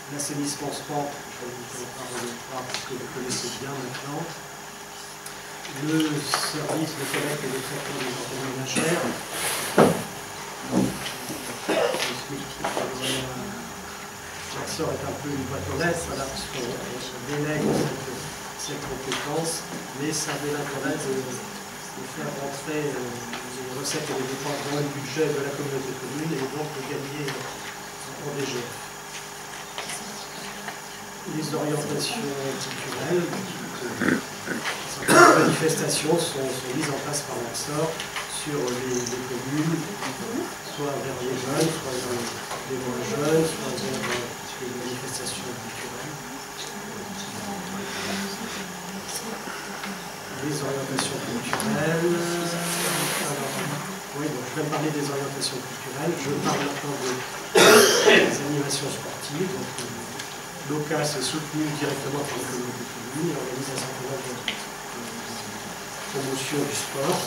L'assainissement sport, je ne vais pas revenir parce que vous connaissez bien maintenant. Le service de collecte et de traitement des ordures ménagères. L'Axor est un peu une boîte aux lettres, voilà, parce qu'on délègue cette compétence, mais ça permet de faire rentrer les recettes et les dépenses dans le budget de la communauté de communes et donc de gagner en DGF. Les orientations culturelles, certaines manifestations sont mises en place par l'Axor sur les communes, soit vers les jeunes, soit vers les moins jeunes, soit vers les manifestations culturelles. Les orientations culturelles. Alors, oui, donc je vais parler des orientations culturelles. Je parle maintenant des animations sportives. Donc, l'OCAS est soutenu directement par la communauté de communes, il organise un certain nombre de promotions du sport,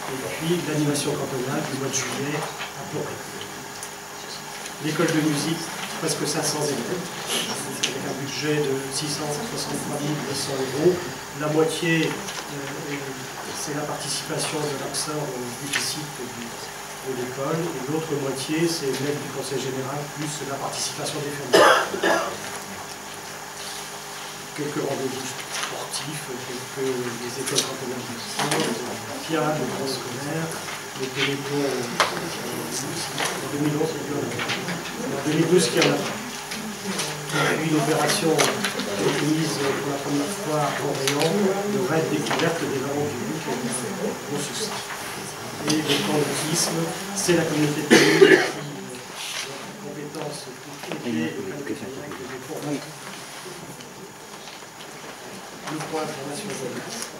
et puis l'animation cantonale du mois de juillet à Poré. L'école de musique, presque 500 élèves, avec un budget de 663 200 €. La moitié, c'est la participation de l'Axor au déficit de l'école, et l'autre moitié, c'est l'aide du Conseil général, plus la participation des familles. Quelques rendez-vous sportifs, les écoles cantonales de sport, les FIA, les grands scolaires, les télécons, en 2011, en 2012, il y en a pas. Il y a eu une opération qui a été mise pour la première fois à Orléans, de raid découverte des ballons du but, qui a eu un gros succès. Et le camp d'autisme, c'est la communauté de communes qui a une compétence pour aider les le point information jeunesse.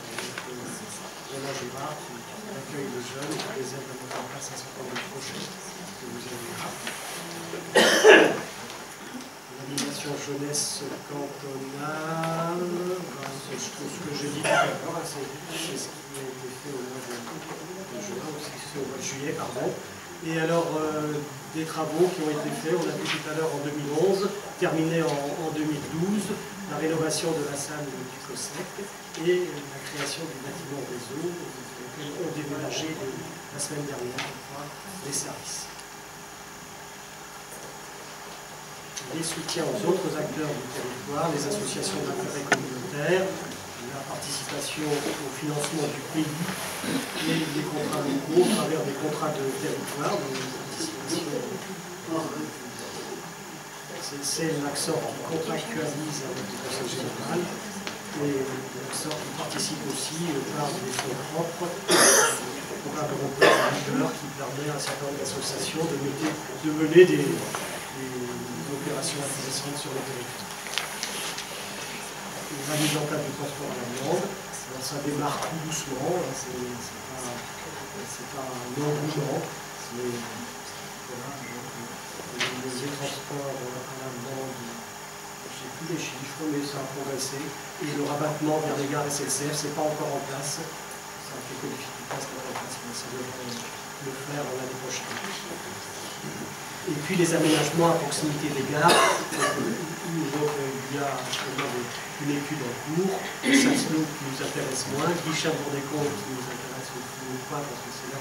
Roland Girard qui accueille les jeunes et qui les aide à mettre en place un certain nombre de projets que vous avez là. L'animation jeunesse cantonale, ce que j'ai dit tout à l'heure, c'est ce qui a été fait au mois de juin, au mois de juillet, pardon. Et alors, des travaux qui ont été faits, on l'a vu tout à l'heure en 2011, terminés en 2012, la rénovation de la salle du COSEC et la création du bâtiment réseau, auquel ont déménagé la semaine dernière les services. Les soutiens aux autres acteurs du territoire, les associations d'intérêt communautaire, la participation au financement du pays et les contrats locaux à travers des contrats de territoire, c'est l'Axor qui contractualise avec le Conseil général et l'Axor qui participe aussi par des fonds propres au programme européen qui permet à un certain nombre d'associations de mener des opérations intéressantes sur le territoire. La mise en place du transport de la viande, ça démarre tout doucement, c'est pas un engouement, mais voilà, les transports à la demande sais plus les chiffres, mais ça a progressé. Et le rabattement vers les gares SNCF, c'est pas encore en place. C'est un peu codifié, pas en place, mais ça devrait le faire l'année prochaine. Et puis les aménagements à proximité des gares. Il y a une étude en cours, Saint-Slow qui nous intéresse moins, Guichat-Bourdécombes qui nous intéresse le plus pas parce que c'est là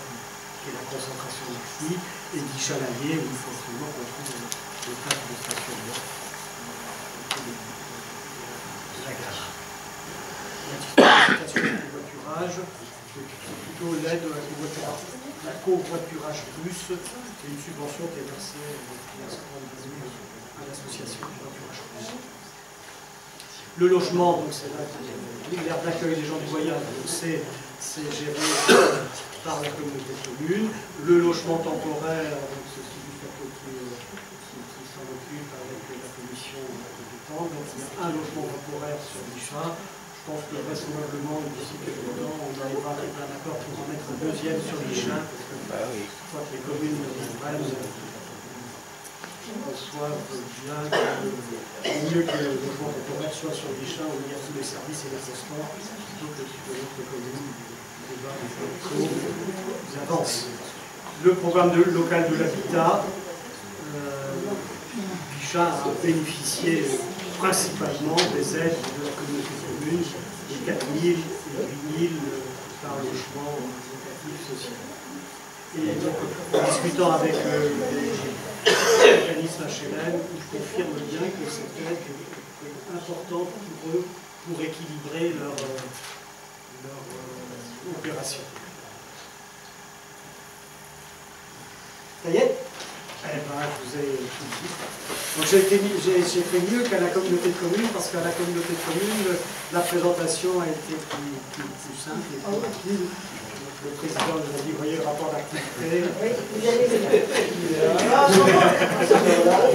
qu'est la concentration maxi, et Guichat-Lallier où il faut absolument qu'on trouve le cadre de stationnement de la gare. La station de covoiturage, c'est plutôt l'aide la covoiturage plus, c'est une subvention qui est versée à l'association du covoiturage plus. Le logement, donc c'est là l'aire d'accueil des gens du voyage, c'est géré par la communauté de communes. Le logement temporaire, c'est Sylvie Capot qui s'en occupe avec la commission compétente. Donc il y a un logement temporaire sur Guichat. Je pense que vraisemblablement, d'ici quelques temps, on arrivera avec un accord pour en mettre un deuxième sur Guichat, parce que je crois que les communes reçoivent bien mieux que le logement temporaire soit sur Guichat où il y a tous les services et les transports, plutôt que sur notre commune, les débats ils avancent. Le programme local de l'habitat, Guichat a bénéficié principalement des aides de la communauté de communes, de 4 000 et 8 000 par logement locatif social. Et donc, en discutant avec l'organisme HLM, je confirme bien que cette aide est importante pour eux pour équilibrer leur opération. Ça y est? Eh ben, je vous ai tout dit. Donc j'ai fait mieux qu'à la communauté de communes, parce qu'à la communauté de communes, la présentation a été plus simple et plus rapide. Le président nous a dit, voyez le rapport d'activité. Oui,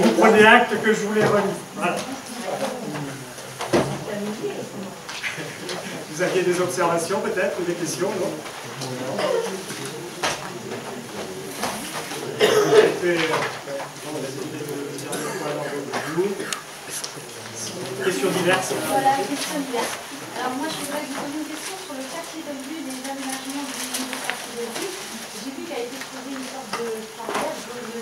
vous prenez acte que je vous l'ai remis. Voilà. Vous aviez des observations peut-être, ou des questions, non? Questions diverses. Voilà, questions diverses. Alors moi, je voudrais vous poser une question sur le quartier de vue, les aménagements du quartier de vue. J'ai vu qu'il a été trouvé une sorte de parterre.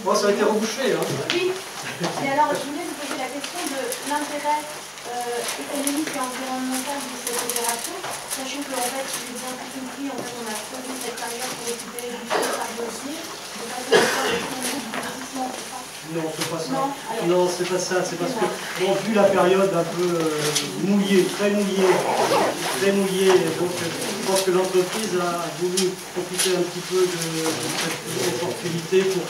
Bon, ça a été rebouché, hein? Oui. Et alors, je voulais vous poser la question de l'intérêt économique et environnemental de cette opération, sachant qu'en fait, je l'ai bien compris, en fait, on a choisi cette carrière pour récupérer du feu par dossier, de façon à faire des fonds d'investissement, c'est ça? Non, c'est pas ça. Non, c'est pas ça. C'est parce que, bon, vu la période un peu mouillée, très mouillée, donc je pense que l'entreprise a voulu profiter un petit peu de cette opportunité pour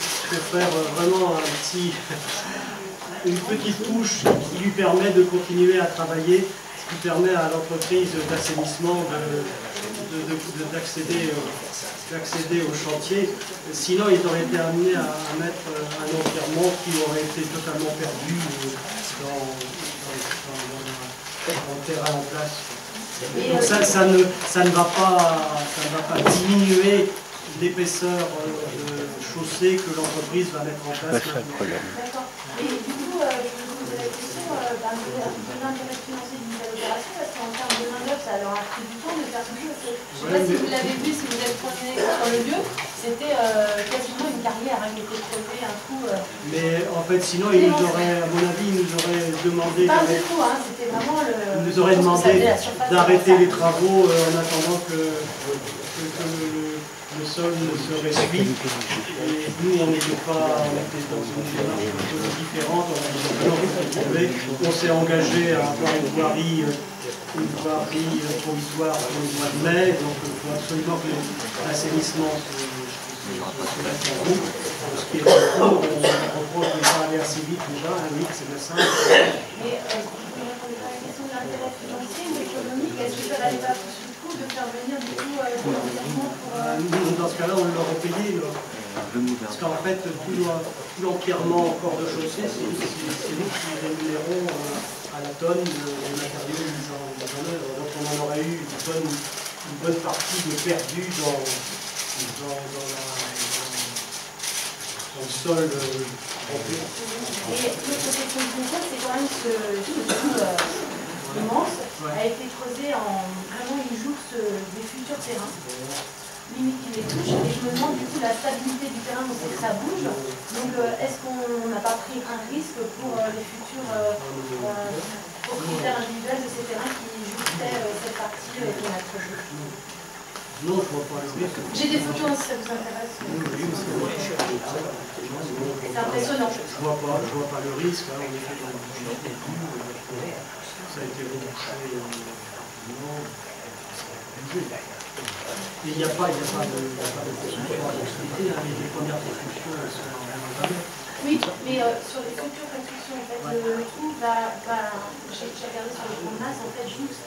faire vraiment une petite touche qui lui permet de continuer à travailler, ce qui permet à l'entreprise d'assainissement d'accéder au chantier. Sinon, ils auraient été amenés à mettre un enterrement qui aurait été totalement perdu dans le terrain en place. Donc ça ne va pas diminuer l'épaisseur de chaussée que l'entreprise va mettre en place. D'accord. Et du coup, je vous pose la question de l'intérêt financier d'une telle opération, parce qu'en termes de main-d'œuvre, ça leur a pris du temps de faire ce jeu. Je ne sais pas si vous l'avez vu, si vous avez promené sur le lieu, c'était quasiment une carrière qui était creusée, un trou. Mais en fait, sinon, ils nous auraient, à mon avis, ils nous auraient demandé. Pas du tout, hein, c'était vraiment le. Ils nous auraient demandé d'arrêter les travaux en attendant que le sol ne se réduit. Et nous, on était dans une démarche un peu différente. On s'est engagé à avoir une voirie provisoire pour le mois de mai. Donc, il faut absolument que l'assainissement se mette en route. Ce qui est en cours, on reproche de ne pas aller assez vite déjà. Vite, c'est bien simple. Mais vous ne répondez pas à la question de l'intérêt financier ou économique. Est-ce que ça n'allait pas plus du coup de faire venir du coup l'environnement pour. Dans ce cas-là, on l'aurait payé. Parce qu'en fait, tout l'empierrement encore de chaussée, c'est nous qui rémunérons à la tonne les matériaux mis en œuvre. Donc on en aurait eu une bonne partie de perdu dans dans le sol trempé. Et l'autre section du concours, c'est quand même ce trou immense, a été creusé en vraiment une jouxte des futurs terrains. Limite qui les touche, et je me demande du coup la stabilité du terrain, on sait que ça bouge, donc est-ce qu'on n'a pas pris un risque pour les futurs propriétaires individuels de ces terrains qui jouxtaient cette partie qu'on a creusée? Non, je vois pas le risque. J'ai des photos si ça vous intéresse. C'est impressionnant. Je vois pas le risque, hein, on est fait dans le budget, ça a été rebouché rapidement, et il n'y a pas de construction à proximité, hein, les premières constructions elles sont en jamais. Oui, mais sur les futures constructions, en fait, le trou j'ai regardé sur les plans de masse, en fait, juste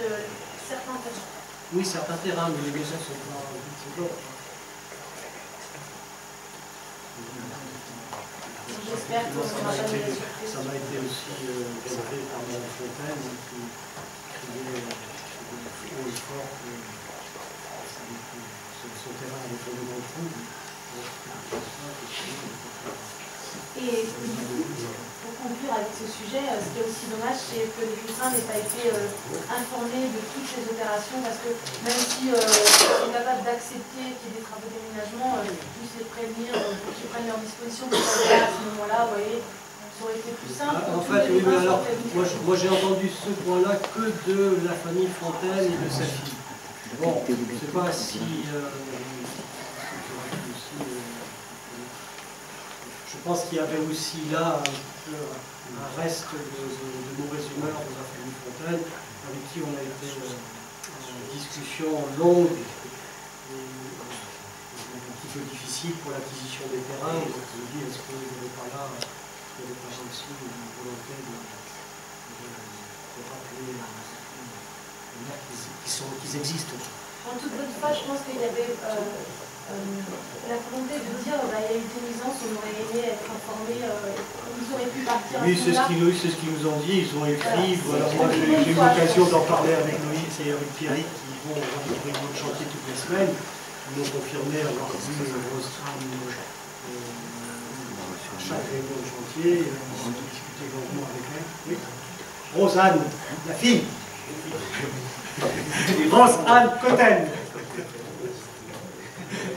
certains terrains. Oui, certains terrains, mais les maisons sont pas blanches. J'espère qu'on n'aura jamais de surprise. Ça m'a été aussi relevé par Mme Fontaine, qui criait haut et fort que son terrain avait tombé dans le trou. Et du coup, pour conclure avec ce sujet, ce qui est aussi dommage, c'est que les riverains n'aient pas été informés de toutes ces opérations, parce que même si ils sont capables d'accepter qu'il y ait des travaux d'aménagement, ils puissent les prévenir pour qu'ils prennent leurs dispositions pour savoir à ce moment-là, vous voyez, ça aurait été plus simple. En fait, oui, mais alors, moi j'ai entendu ce point-là que de la famille Fontaine et de sa fille. Bon, je ne sais pas si... je pense qu'il y avait aussi là un reste de mauvaise humeur de la famille Fontaine, avec qui on a été en discussion longue et un petit peu difficile pour l'acquisition des terrains. Donc je me dis, est-ce qu'il n'y avait pas là, aussi une volonté de rappeler qu'ils existent. En toute bonne foi, je pense qu'il y avait la volonté de dire il y a eu des nuisances, on aurait aimé être informés, ils auraient pu partir. Oui, c'est ce qu'ils nous ont dit, ils ont écrit. Voilà, moi j'ai eu l'occasion d'en parler avec Loïc et avec Thierry qui vont voir les réunions de chantier toutes les semaines. Ils m'ont confirmé avoir vu Rose Anne à chaque réunion de chantier. On a discuté longuement avec elle. Oui. Rose Anne, la fille. Rose Anne Cotten.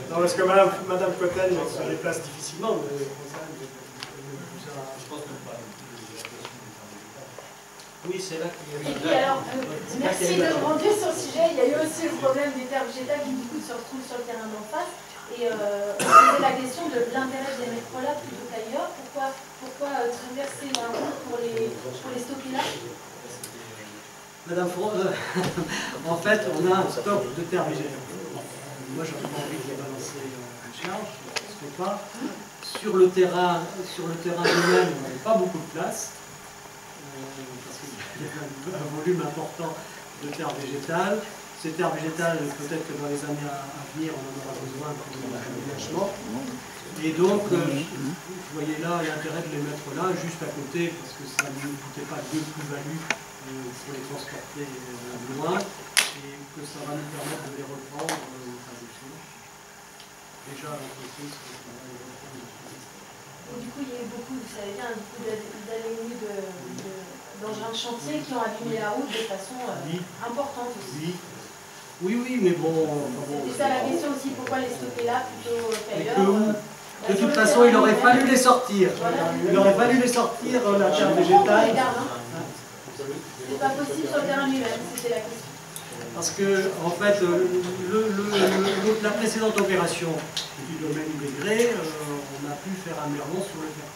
Non, parce que Madame Cotten se déplace difficilement, mais oui, c'est là qu'il y a eu... Et puis alors, merci de remonter sur le sujet. Il y a eu aussi le problème des terres végétales qui du coup se retrouvent sur le terrain d'en face. Et on posait la question de l'intérêt de les mettre là plutôt qu'ailleurs. Pourquoi traverser la route pour les stocker là? Madame Fron, en fait, on a un stock de terres végétales. Moi, j'aurais pas envie de les balancer en charge, je ne sais pas. Sur le terrain lui-même, on n'avait pas beaucoup de place, parce qu'il y a un volume important de terres végétales. Ces terres végétales, peut-être que dans les années à venir, on en aura besoin pour l'aménagement. Et donc, vous voyez là l'intérêt de les mettre là, juste à côté, parce que ça ne coûtait pas de plus-value pour les transporter loin, et que ça va nous permettre de les reprendre. Déjà, l'entreprise, du coup, il y a eu beaucoup, vous savez bien, beaucoup d'engins de chantier qui ont abîmé la route de façon importante aussi. Oui, mais bon... C'était ça la question aussi, pourquoi les stocker là plutôt qu'ailleurs? De toute façon, il aurait fallu les sortir. Il aurait fallu les sortir, la terre végétale. C'est pas possible sur le terrain lui-même, c'était la question. Parce que, en fait, la précédente opération du domaine des grès, on a pu faire un merlon sur le terrain.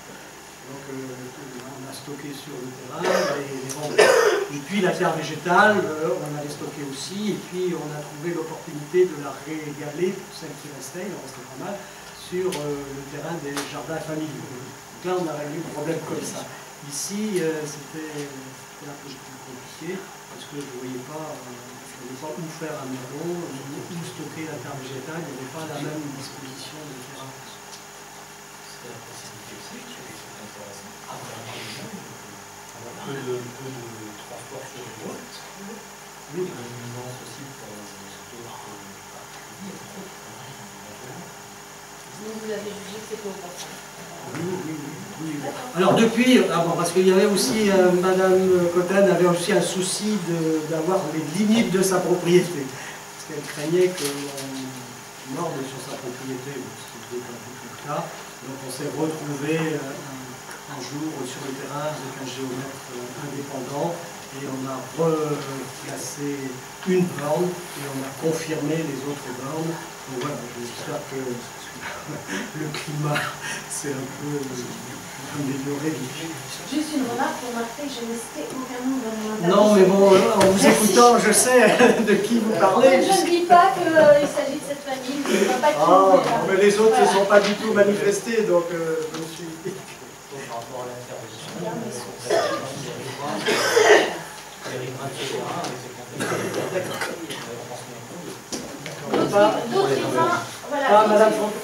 Donc, on a stocké sur le terrain les ventes. Et puis, la terre végétale, on allait stocker aussi. Et puis, on a trouvé l'opportunité de la réégaler, celle qui restait, il en restait pas mal, sur le terrain des jardins familiaux. Donc là, on a réglé le problème comme ça. Ici, c'était un peu plus compliqué, parce que je ne voyais pas où faire un merlon, où stocker la terre végétale, il n'y avait pas la même disposition de terrain. Peu de transport sur les routes, oui, une nuisance aussi pour d'autres parties. Donc vous avez jugé que c'était opportun. Oui. Alors depuis, parce qu'il y avait aussi, Madame Cotten avait aussi un souci d'avoir les limites de sa propriété. Parce qu'elle craignait qu'on morde sur sa propriété, ce qui était un peu tout le cas. Donc on s'est retrouvé un jour sur le terrain avec un géomètre indépendant et on a replacé une borne et on a confirmé les autres bornes. Donc voilà, j'espère que le climat s'est un peu amélioré. Juste une remarque pour marquer que je n'ai cité aucun nom dans mon intervention. Non, mais bon, en vous écoutant, je sais de qui vous parlez. Je ne dis pas qu'il s'agit de cette famille, je ne vais pas être Ah, mais les autres ne se sont pas du tout manifestés, donc je me suis dit. Par rapport à l'intervention,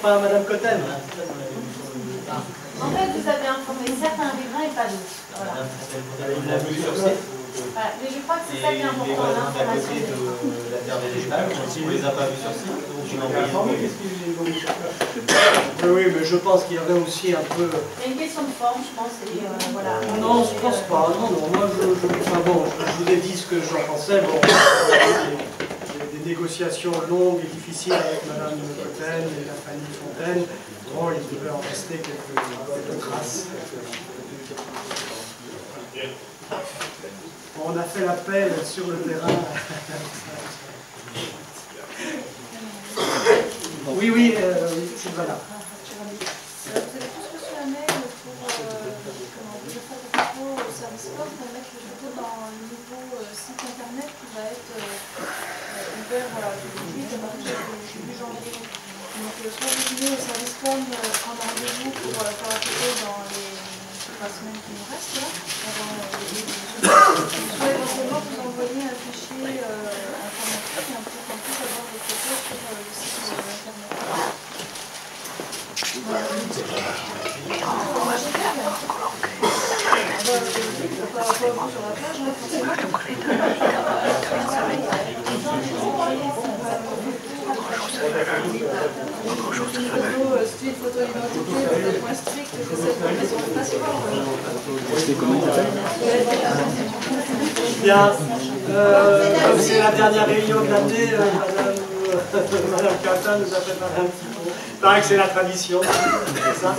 Pas Madame Cotten. En fait, vous avez informé certains riverains et pas d'autres. Voilà. Il a vu sur site. Voilà. Mais je crois que c'est ça qui est Les important, voisins d'à l'information. côté de la terre végétale, on ne les a pas vus sur site. Donc on a envoyé Oui, mais je pense qu'il y avait aussi un peu. Il y a une question de forme, je pense. Et, voilà. Non, je pense pas. Non, moi je vous ai dit ce que j'en pensais. Bon, il y a des négociations longues et difficiles avec Madame Cotten et la famille Fontaine. Bon, il devait en rester quelques traces. Bon, on a fait l'appel sur le terrain. Oui, c'est voilà. Vous avez tous reçu un mail pour le photo au service corps pour mettre les photos dans le nouveau site internet qui va être ouvert depuis à partir du début janvier. Donc soit vous venez au service com prendre rendez-vous pour faire la photo dans les 3 semaines qui nous restent là, avant le début du soit éventuellement vous envoyer un fichier informatique et on peut en plus avoir les photos sur le site internet. Style photo identité, point strict, j'essaie de mettre sur le passeport. Bien, comme c'est la dernière réunion de l'année, Madame Cotten nous a préparé un petit mot. Il paraît que c'est la tradition. C'est ça ?